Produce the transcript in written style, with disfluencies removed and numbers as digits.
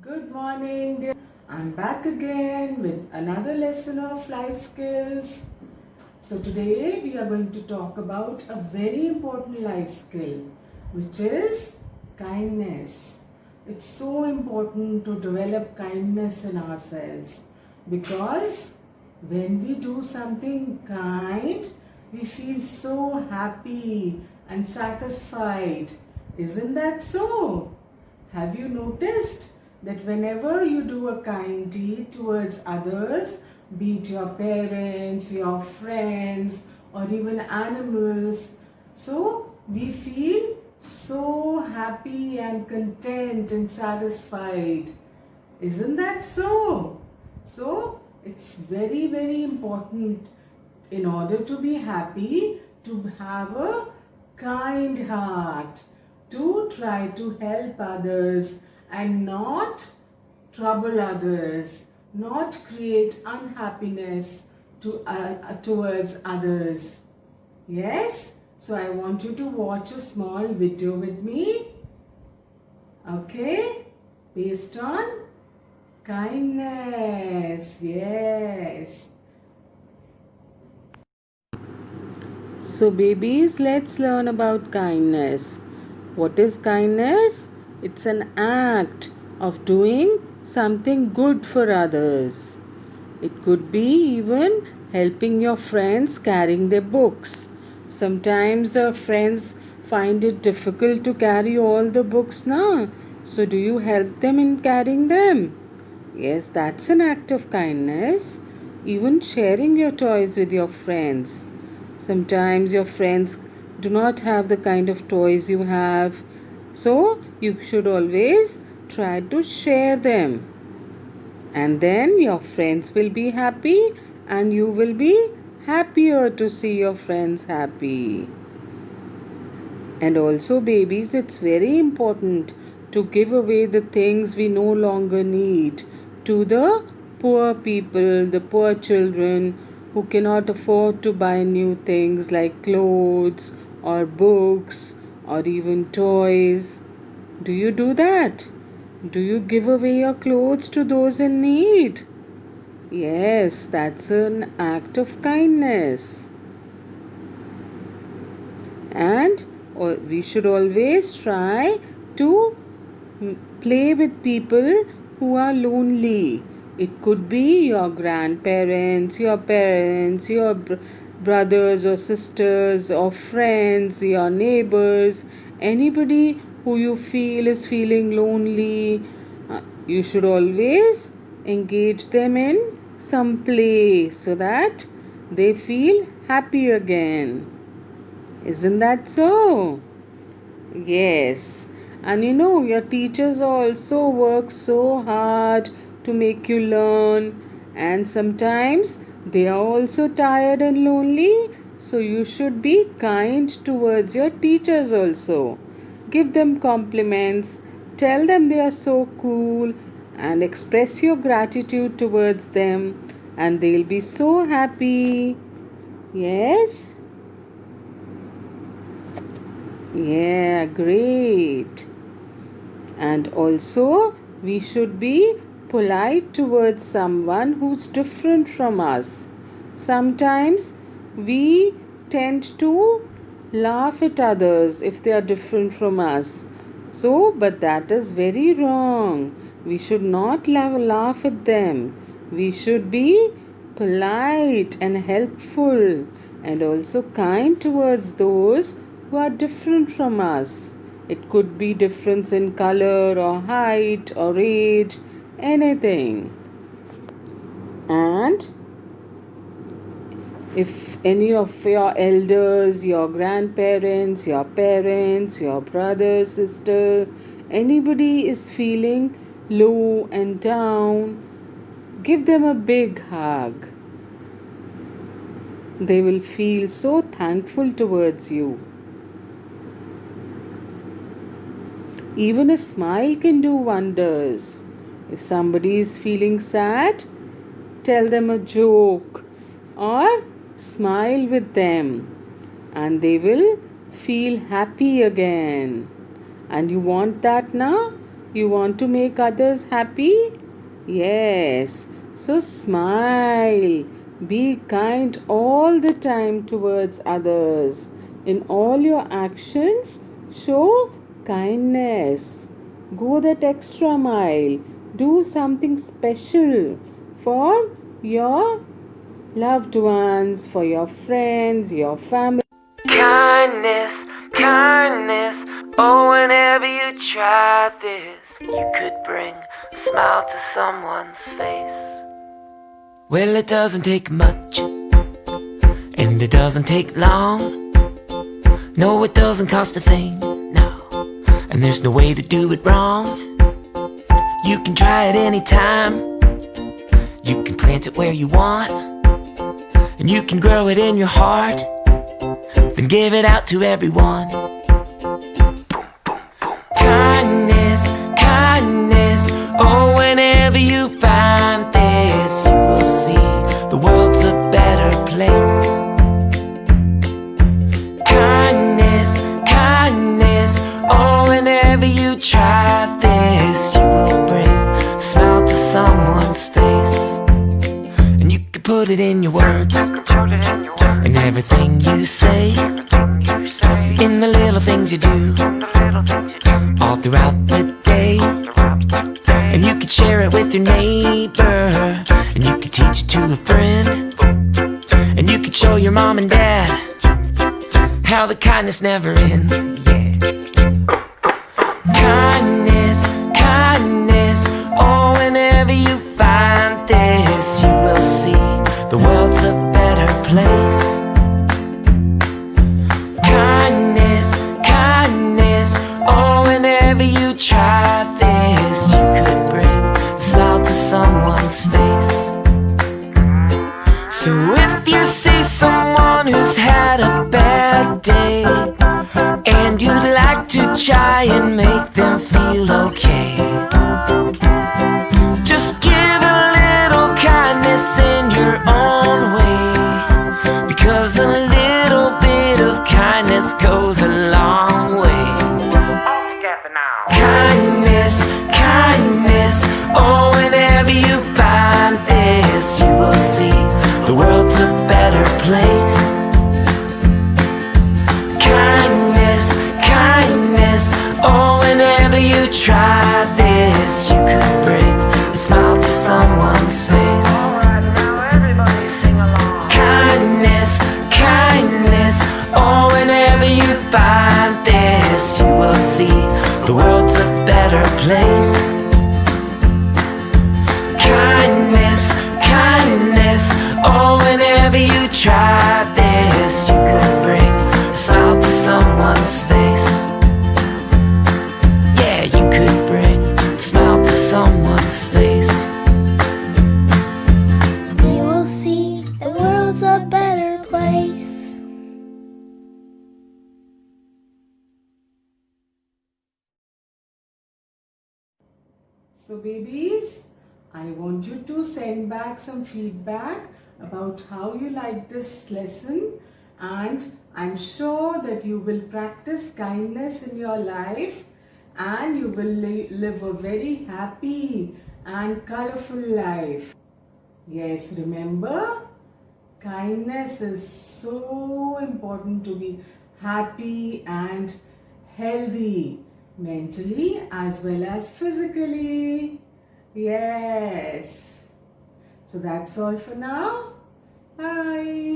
Good morning, dear. I'm back again with another lesson of life skills. So, today we are going to talk about a very important life skill, which is kindness. It's so important to develop kindness in ourselves because when we do something kind, we feel so happy and satisfied. Isn't that so? Have you noticed that whenever you do a kind deed towards others, be it your parents, your friends, or even animals, so we feel so happy and content and satisfied. Isn't that so? So, it's very, very important in order to be happy to have a kind heart, to try to help others and not trouble others, not create unhappiness towards others. Yes? So I want you to watch a small video with me. Okay? Based on kindness. Yes. So babies, let's learn about kindness. What is kindness? It's an act of doing something good for others. It could be even helping your friends carrying their books. Sometimes the friends find it difficult to carry all the books now. So do you help them in carrying them? Yes, that's an act of kindness. Even sharing your toys with your friends. Sometimes your friends do not have the kind of toys you have. So you should always try to share them. And then your friends will be happy and you will be happier to see your friends happy. And also, babies, it's very important to give away the things we no longer need to the poor people, the poor children who cannot afford to buy new things like clothes or books or even toys. Do you do that? Do you give away your clothes to those in need? Yes, that's an act of kindness. And we should always try to play with people who are lonely. It could be your grandparents, your parents, your brothers or sisters or friends, your neighbors, anybody who you feel is feeling lonely. You should always engage them in some play so that they feel happy again. Isn't that so? Yes. And your teachers also work so hard to make you learn, and sometimes they are also tired and lonely. So you should be kind towards your teachers also. Give them compliments, tell them they are so cool, and express your gratitude towards them, and they'll be so happy. Yes? Yeah, great. And also, we should be polite towards someone who's different from us. Sometimes we tend to laugh at others if they are different from us. So, but that is very wrong. We should not laugh at them. We should be polite and helpful and also kind towards those who are different from us. It could be difference in color or height or age, anything. And if any of your elders, your grandparents, your parents, your brother, sister, anybody is feeling low and down, give them a big hug. They will feel so thankful towards you. Even a smile can do wonders. If somebody is feeling sad, tell them a joke or smile with them, and they will feel happy again. And you want that now? You want to make others happy? Yes. So smile. Be kind all the time towards others. In all your actions, show kindness. Go that extra mile. Do something special for your loved ones, for your friends, your family. Kindness, kindness. Oh, whenever you try this, you could bring a smile to someone's face. Well, it doesn't take much, and it doesn't take long. No, it doesn't cost a thing, no. And there's no way to do it wrong. You can try it anytime. You can plant it where you want, and you can grow it in your heart, then give it out to everyone. Kindness, kindness. Oh, whenever you find this, you will see the world's a better place. Kindness, kindness. Oh, whenever you try this, you will bring a smile to someone's face. And you can put it in your words, in everything you say, in the little things you do, all throughout the day. And you can share it with your neighbor, and you can teach it to a friend, and you can show your mom and dad how the kindness never ends. Yeah. Kindness, kindness. Oh, whenever you find this, you will see the world's a better place. Kindness, kindness. Oh, whenever you try this, you could bring a smile to someone's face. So if you see someone who's had a bad day, and you'd like to try and make them feel okay, just give a little kindness in your own way, because a little bit of kindness goes a long way. All together now. Kindness, kindness. Oh, whenever you find this, you will see the world's a better place. Kindness, kindness. Oh, whenever you try this, you could bring a smile to someone's face. Alright, now everybody sing along. Kindness, kindness. Oh, whenever you find this, you will see the world's a better place. Kindness, kindness. Oh, whenever you try this, you could bring a smile to someone's face. Yeah, you could bring a smile to someone's face. You will see the world's a better place. So babies, I want you to send back some feedback about how you like this lesson, and I'm sure that you will practice kindness in your life and you will live a very happy and colorful life. Yes, remember, kindness is so important to be happy and healthy mentally as well as physically. Yes. So that's all for now. Bye.